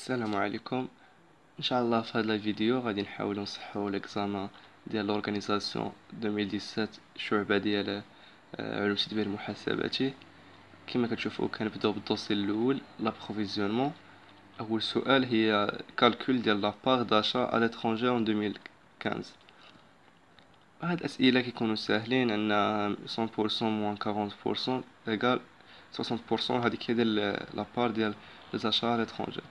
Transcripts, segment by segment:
السلام عليكم. ان شاء الله في هذا الفيديو غادي نحاولوا نصحوا ليكزامان ديال لورغانيزاسيون 2017 الشعبة ديال علوم التدبير المحاسباتي. كما كتشوفوا كنبداو بالدوسي الاول لابروفيزيونمون. اول سؤال هي كالكول ديال لا بار داشا على لترونجي ان 2015. هاد الاسئله كيكونوا ساهلين، عندنا 100% موان 40% ايغال 60%. هذيك هي ديال لا بار ديال لي زاشا على لترونجي.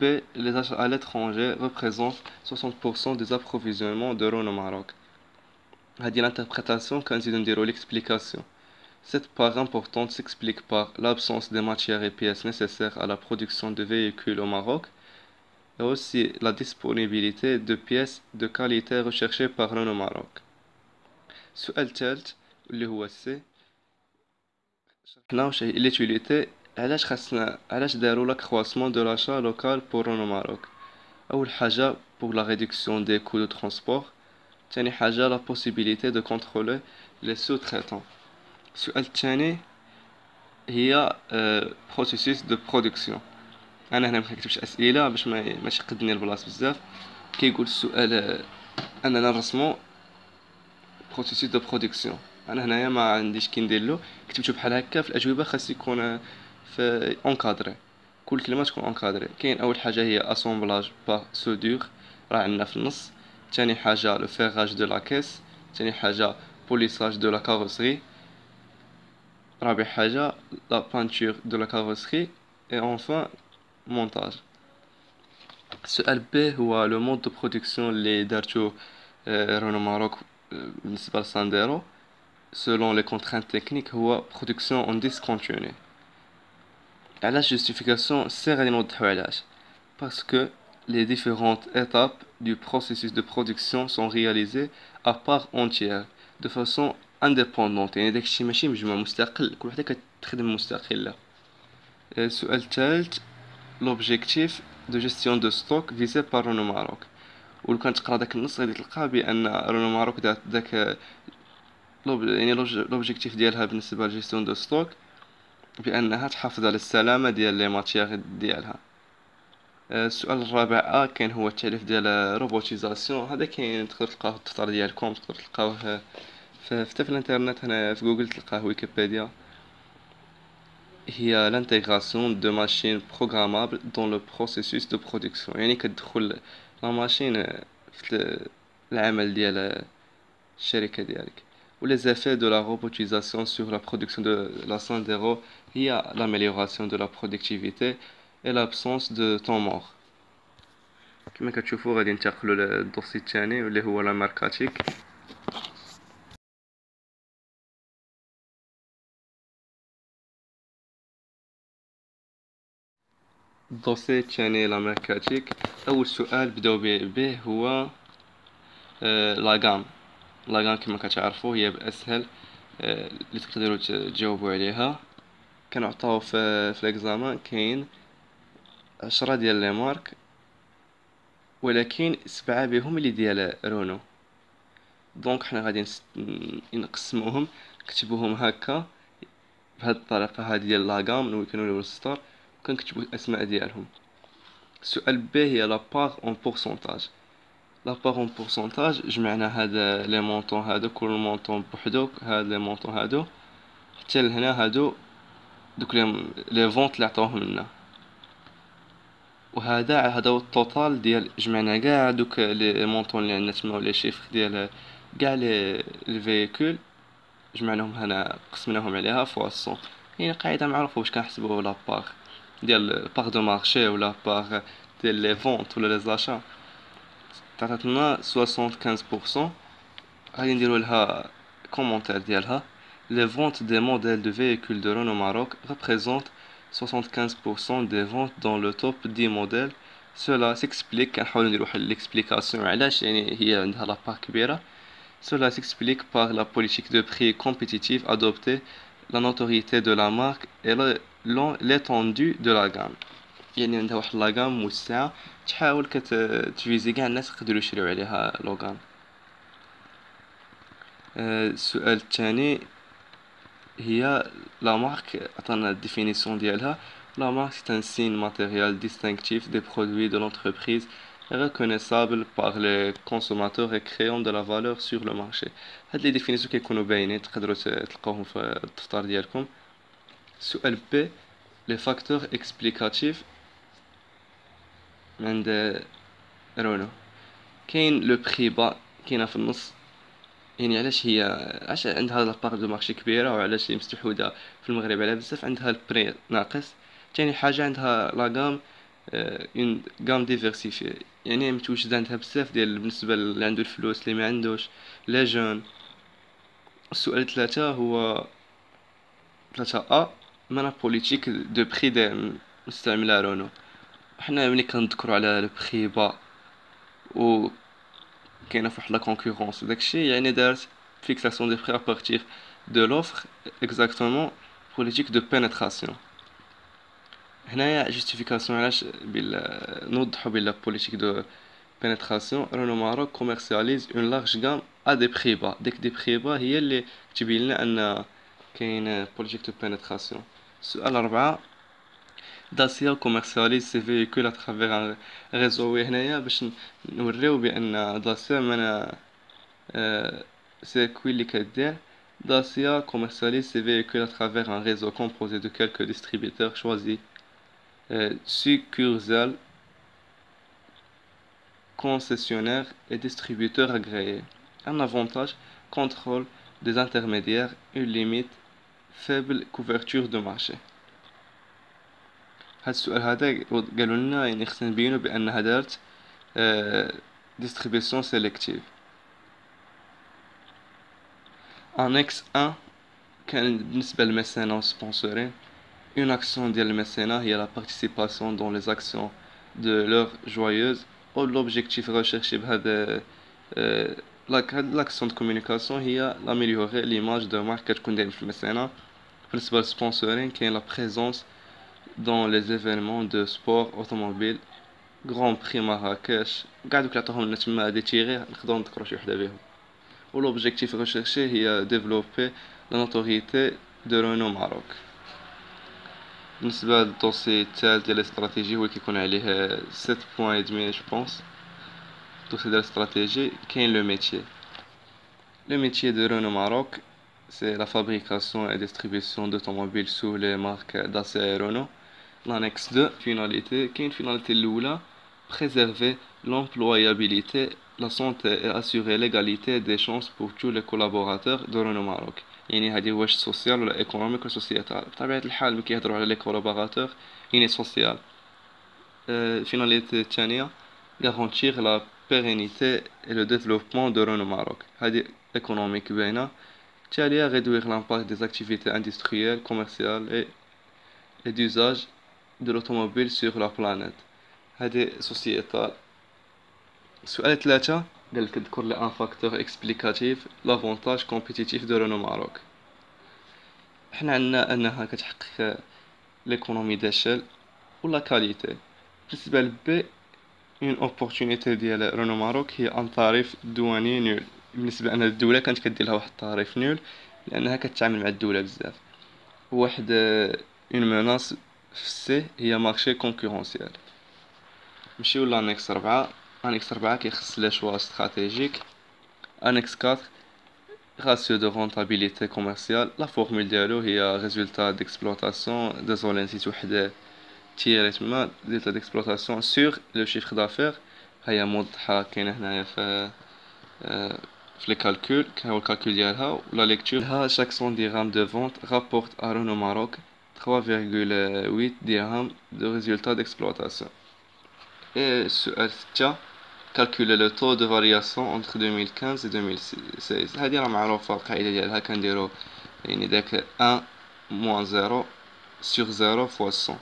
B. Les achats à l'étranger représentent 60% des approvisionnements de Renault Maroc. هذه l'interprétation quand ils donnent l'explication. Cette part importante s'explique par l'absence de matières et pièces nécessaires à la production de véhicules au Maroc et aussi la disponibilité de pièces de qualité recherchées par Renault Maroc. السؤال الثالث اللي هو سي شرحنا واش هي l'utilité. علاش داروا l'accroissement de l'achat local pour Renault Maroc. أول حاجة pour la réduction des coûts de transport. تاني حاجة la possibilité de contrôler les sous-traitants. السؤال الثاني هي processus de production. أنا هنا مكنكتبش أسئلة باش ما يشقدني البلاص بزاف. كيقول السؤال أننا نرسمو processus de production. أنا هنايا ما عنديش كي نديرلو، كتبتو بحال هكا في الأجوبة خاص يكون في اونكادري، كل كلمه تكون اونكادري. كاين اول حاجه هي اسومبلاج با سودور، راه عندنا في النص. ثاني حاجه لو فيراج دو لا كيس. ثاني حاجه بوليساج دو لا كاروسري. رابع حاجه لا بانتور دو لا كاروسري اي انفان مونتاج. السؤال بي هو لو مود دو برودكسيون اللي دارتو رونو ماروك بالنسبه لسانديرو selon les contraintes techniques هو production en discontinué. علاش justification سي غادي نوضحو علاش. parce que les différentes étapes du processus de production sont réalisées à part entière de façon indépendante. يعني داكشي ماشي مجموع مستقل، كل وحده كتخدم مستقله. السؤال الثالث l'objectif de gestion de stock visé par Renault Maroc. ولو كان تقرا داك النص غادي تلقى بان رونو ماروك دات داك يعني لوبجيكتيف ديالها بالنسبه لجيستيون دو ستوك بانها تحافظ على السلامه ديال لي ماتيير ديالها. السؤال الرابع كاين هو التعريف ديال روبوتيزاسيون. هذا كاين تقدر تلقاه في الدفتر ديالكم، تقدر تلقاوه في الانترنت، هنا في جوجل تلقاه ويكيبيديا. هي l'intégration de machines programmables dans le processus de production. يعني كتدخل لا ماشين في العمل ديال الشركه ديالك. و les effets de la robotisation sur la production de la Sandero هي l'amélioration de la productivité et l'absence de temps mort. كما كتشوفوا غادي ننتقلوا للدوسي الثاني واللي هو لا ماركاتيك. الدوسي الثاني لا ماركاتيك. اول سؤال بداو به هو لاغام. لاغام كما كتعرفوا هي باسهل اللي تقدروا تجاوبوا عليها. كنعطاو في الاكزامان كاين 10 ديال لي مارك، ولكن 7 بهم اللي ديال رونو. دونك حنا غادي نقسموهم، نكتبوهم هكا بهاد الطريقه هذه ديال لاغام نويكنوا له السطر وكنكتبوا الاسماء ديالهم. السؤال ب هي لا بار اون بورسونتاج. لا بار اون بورسونتاج جمعنا هذا لي مونطون هادو، كل مونطون بوحدو، هاد لي مونطون هادو حتى لهنا هادو دوك لي فونت اللي عطاوهم لنا. وهذا هو التوتال ديال جمعنا كاع دوك لي مونطون اللي عندنا تما ولا شيفر ديال كاع لي فيكول، جمعناهم هنا قسمناهم عليها فوا 100. يعني قاعده معروفه واش كنحسبوا لا بار ديال بار دو مارشي ولا بار ديال لي فونت ولا لي زاشا. تعطاتنا 75%. غادي نديرو لها كومونتير ديالها. Les ventes des modèles de véhicules de Renault Maroc représentent 75% des ventes dans le top 10 modèles. Cela s'explique كنحاولوا نديرو واحد l'explication علاش يعني هي عندها لا بار كبيره. Cela s'explique par la politique de prix compétitive adoptée, la notoriété de la marque et l'étendue de la gamme. يعني عندها واحد لا gamme موسعه تحاول كتفيزي كاع الناس يقدروا يشريو عليها لوغان. السؤال الثاني هي لا مارك، عطانا الديفينيسيون ديالها La marque, c'est un signe matériel distinctif des produits de l'entreprise et reconnaissable par les consommateurs et créant de la valeur sur le marché. هاد لي ديفينيسيون كيكونوا باينين تقدروا تلقاوهم في الدفتر ديالكم. سؤال ب les facteurs explicatifs عند رونو. كاين لو بري با كاينه في النص، يعني علاش عندها لابار دو مارشي كبيره وعلاش هي مستحوذه في المغرب على بزاف. عندها البري ناقص، تاني حاجه عندها لا غام، اون غام ديفيرسيفي، يعني متوجد عندها بزاف ديال بالنسبه اللي عنده الفلوس اللي ما عندوش لا جون. السؤال ثلاثة هو 3 مانا بوليتيك دو بري دي مستعملة رونو. حنا ملي كنذكروا على البري با و كاينه فواحد لا كونكورونس وداكشي، يعني دارت فيكساسيون دي بري ابارتير دو لوفر اكزاكتومون بوليتيك دو بينيتراسيون. هنايا جوستيفيكاسيون علاش نوضحوا بلا بوليتيك دو بينيتراسيون. رونو ماروك كوميرسياليز اون لارج غام ا دي بري با. ديك دي بري با هي اللي تبين لنا ان كاين بوليتيك دو بينيتراسيون. سؤال 4 داسيا كوميرسياليز سي فييكول اترافير ان ريزو. هنايا باش نوريو بان داسيا من سيركوي اللي كدير. داسيا commercialise ses véhicules à travers un réseau composé de quelques distributeurs choisis, succursales, concessionnaires et distributeurs agréés. Un avantage, contrôle des intermédiaires, une limite, faible couverture de marché. هاد السؤال هذا قالوا لنا يعني خصنا نبينو بانها دارت distribution sélective. Annexe 1 كان بالنسبة للميسينا والسبونسورين. Une action ديال الميسينا هي la participation dans les actions de l'heure joyeuse ou l'objectif recherché بهذا l'action de communication هي l'améliorer l'image de marque كتكون دايما في الميسينا. بالنسبة للسبونسورين كاين la présence dans les événements de sport automobile Grand Prix Marrakech. قاعد دوك عطاهم لنا تما دي تيغي نقدروا نذكروا شي وحده بهم. و l'objectif recherché هي développer la notoriété de Renault Maroc. بالنسبة للدوسي الثالث ديال الاستراتيجي هو كيكون عليه 7 بوان ادمي جو بونس. الدوسي ديال الاستراتيجي كاين لو ميتيي. Le métier de Renault Maroc, c'est la fabrication et distribution d'automobiles sous les marques Dacia et Renault. L'annexe 2, finalité. Quelle finalité l'oula? Préserver l'employabilité, la santé et assurer l'égalité des chances pour tous les collaborateurs de Renault Maroc. يعني هذه واش سوسيال ولا ايكونوميك ولا سوسيتال؟ بطبيعة الحال ملي كيهضروا على لي كولابوراتور يعني سوسيال. الفيناليتي الثانية garantir la pérennité et le développement de Renault Maroc. هذه économique باينة. التالية réduire l'impact des activités industrielles, commerciales et d'usage de l'automobile sur la planète. هذه sociétale. سؤال 3 قالك تذكر لي ان فاكتور اكسبليكاتيف لافونتاج كومبيتيتيف دو رونو ماروك. حنا عندنا انها كتحقق ليكونومي داشيل ولا كاليتي. بالنسبه لبي اون اوبورتونيتي ديال رونو ماروك هي ان طريف دواني نول. بالنسبه ان الدوله كانت كدير لها واحد الطريف نول لانها كتعامل مع الدوله بزاف. واحد اون ميناس في سي هي مارشي كونكورونسيال. نمشيو لانكس 4. Annexe 4 كيخص لي شوا استراتيجيك. Annexe 4 ratio de rentabilité commerciale. La formule ديالو هي résultat d'exploitation. désolé نسيت واحد تيري تما résultat d'exploitation sur le chiffre d'affaires. هي موضحة كاينة هنايا في لي كالكول. كان هو الكالكول ديالها ولا ليكتور ها. chaque 100 dirhams de vente rapporte à Renault Maroc 3,8 dirhams de résultat d'exploitation. Et السؤال 6 calculer le taux de variation entre 2015 et 2016. هذه راه معروفة القاعدة ديالها كنديرو يعني داك 1 moins 0 sur 0 fois 100.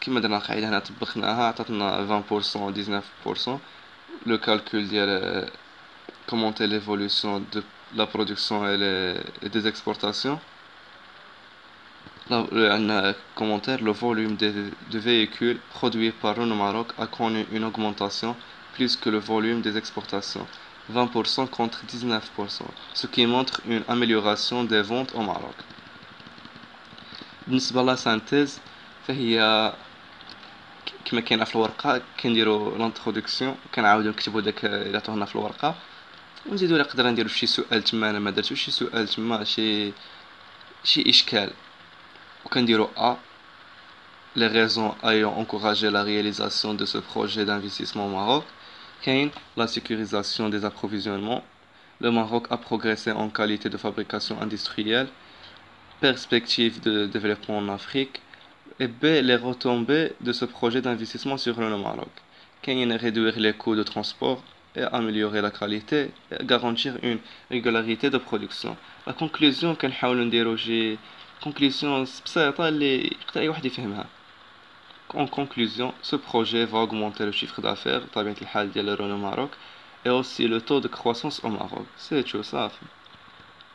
كيما درنا القاعدة هنا طبقناها عطاتنا 20% و 19%. le calcul ديال commenter l'évolution de la production et des exportations. Un commentaire, le volume de véhicules produits par Renault Maroc a connu une augmentation plus que le volume des exportations, 20% contre 19%, ce qui montre une amélioration des ventes au Maroc. بالنسبة la synthèse, فهي كما كاينه في الورقه كنديروا لانتروداكسيون كنعاودو نكتبوا داك اللي عطونا في الورقه ونزيدو نقدر نديرو شي سؤال تما انا ما درتوش شي سؤال تما شي اشكال وكنديرو ا les raisons ayant encouragé la réalisation de ce projet d'investissement au Maroc كاين la sécurisation des approvisionnements le Maroc a progressé en qualité de fabrication industrielle perspective de développement en Afrique et B les retombées de ce projet d'investissement sur le Maroc كاين réduire les coûts de transport et améliorer la qualité et garantir une régularité de production la conclusion كنحاولوا نديرو شي conclusion بسيطة اللي يقدر اي واحد يفهمها. En conclusion, ce projet va augmenter le chiffre d'affaires طبيعة الحال ديال Renault Maroc et aussi le taux de croissance au Maroc. C'est tout ça.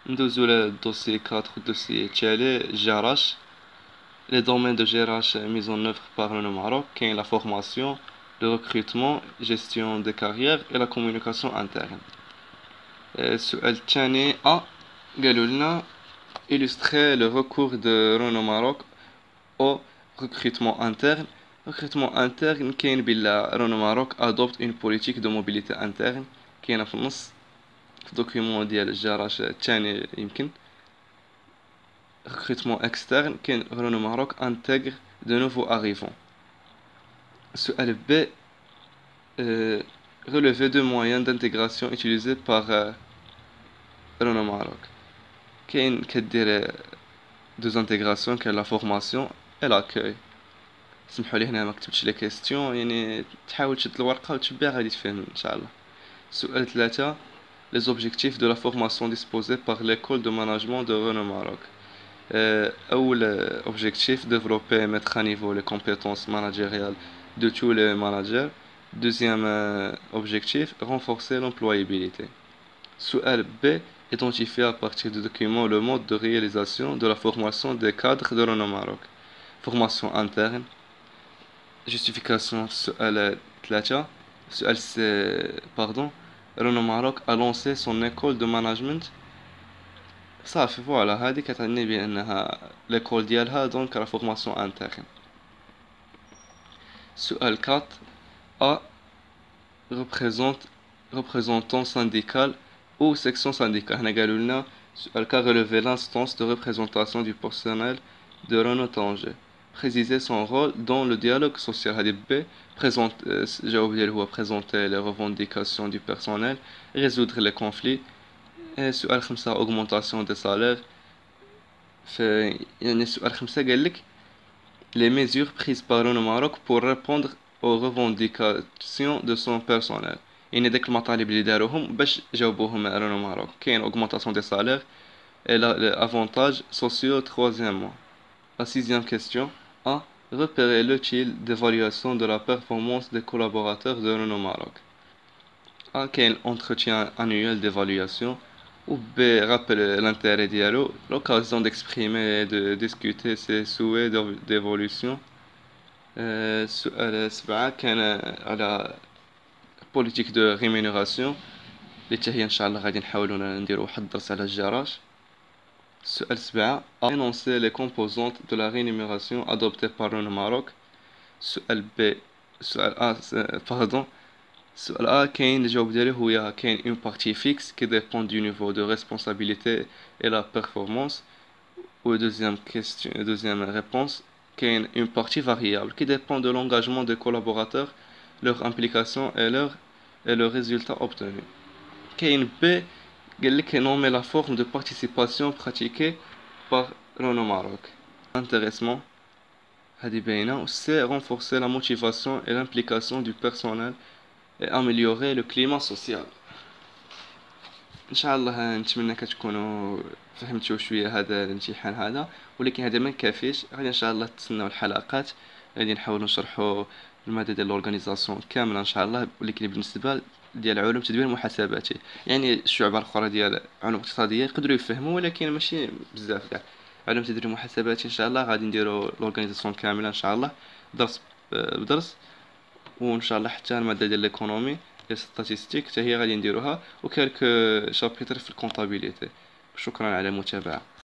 ندوزو للدوسي 4 dossier تالي GRH. Les domaines de GRH mis en œuvre par Renault Maroc كاين la formation, le recrutement, gestion des carrières et la communication interne. السؤال الثاني قالوا لنا illustrer le recours de Renault Maroc au recrutement interne. Recrutement interne كاين بلا Renault Maroc adopte une politique de mobilité interne كاينه في النص في الدوكيومون ديال الجراش الثاني يمكن. Recrutement externe كاين Renault Maroc intègre de nouveaux arrivants. السؤال B relever deux moyens d'intégration utilisés par Renault Maroc. كاين كدير deux intégrations كاين la formation et l'accueil. سمحوا لي هنا ما كتبتش لي كيستيون يعني تحاول تشد الورقه وتشبيها غادي تفهم ان شاء الله. السؤال 3 les objectifs de la formation disposée par l'école de management de Renault Maroc. أول objectif développer et mettre à niveau les compétences managériales de tous les managers. Deuxième objectif renforcer l'employabilité. Su'al B identifier à partir du document le mode de réalisation de la formation des cadres de Renault Maroc. Formation interne. Justification سؤال 3 سؤال pardon Renault Maroc a lancé son école de management صافي فوالا هذه كتعني بأنها l'école ديالها donc la formation interne. سؤال 4 A représentant syndical ou section syndicale. هنا قالوا لنا سؤال 4 relever l'instance de représentation du personnel de Renault Tanger. Préciser son rôle dans le dialogue social. هذه B جاوب ديالو هو présenter les revendications du personnel, résoudre les conflits. سؤال 5 augmentation des salaires. يعني سؤال 5 قال لك les mesures prises par Renault Maroc pour répondre aux revendications de son personnel. يعني داك المطالب اللي داروهم باش جاوبوهم Renault Maroc. كاين augmentation des salaires et les avantages sociaux troisièmement. La sixième question A. Repérer l'utile d'évaluation de la performance des collaborateurs de Renault Maroc. A. Quel entretien annuel d'évaluation. Ou B. Rappeler l'intérêt dialogue, l'occasion d'exprimer et de discuter ses souhaits d'évolution. سؤال 7 كان على politique de rémunération اللي حتى هي ان شاء الله غادي نحاولوا نديروا واحد الدرس على الجراج. السؤال 7 énoncer les composantes de la rémunération adoptée par Renault Maroc. السؤال B السؤال A pardon السؤال A كاين الجواب ديالو هو كاين une partie fixe qui dépend du niveau de responsabilité et la performance. Ou deuxième réponse كاين une partie variable qui dépend de l'engagement des collaborateurs, leur implication et le résultat obtenu. كاين B قال لك nommer la forme de participation pratiquée par Renault Maroc. Intéressement هذه باينة. C renforcer la motivation et l'implication du personnel et améliorer le climat social. ان شاء الله نتمنى كتكونوا فهمتوا شويه هذا الامتحان هذا ولكن هذا ما كافيش. غادي ان شاء الله تسناو الحلقات غادي نحاولوا نشرحوا الماده ديال الاورغانيزاسيون كامله ان شاء الله. ولكن بالنسبه ديال علوم التدبير المحاسباتي يعني الشعبه الاخرى ديال علوم اقتصاديه يقدروا يفهموا ولكن ماشي بزاف كاع. علوم التدبير المحاسباتي ان شاء الله غادي نديروا الاورغانيزاسيون كامله ان شاء الله درس بدرس. وان شاء الله حتى الماده ديال ليكونومي ديال ستاتيستيك حتى هي غادي نديروها وكالك شابيتر في الكونطابيليتي. شكرا على المتابعه.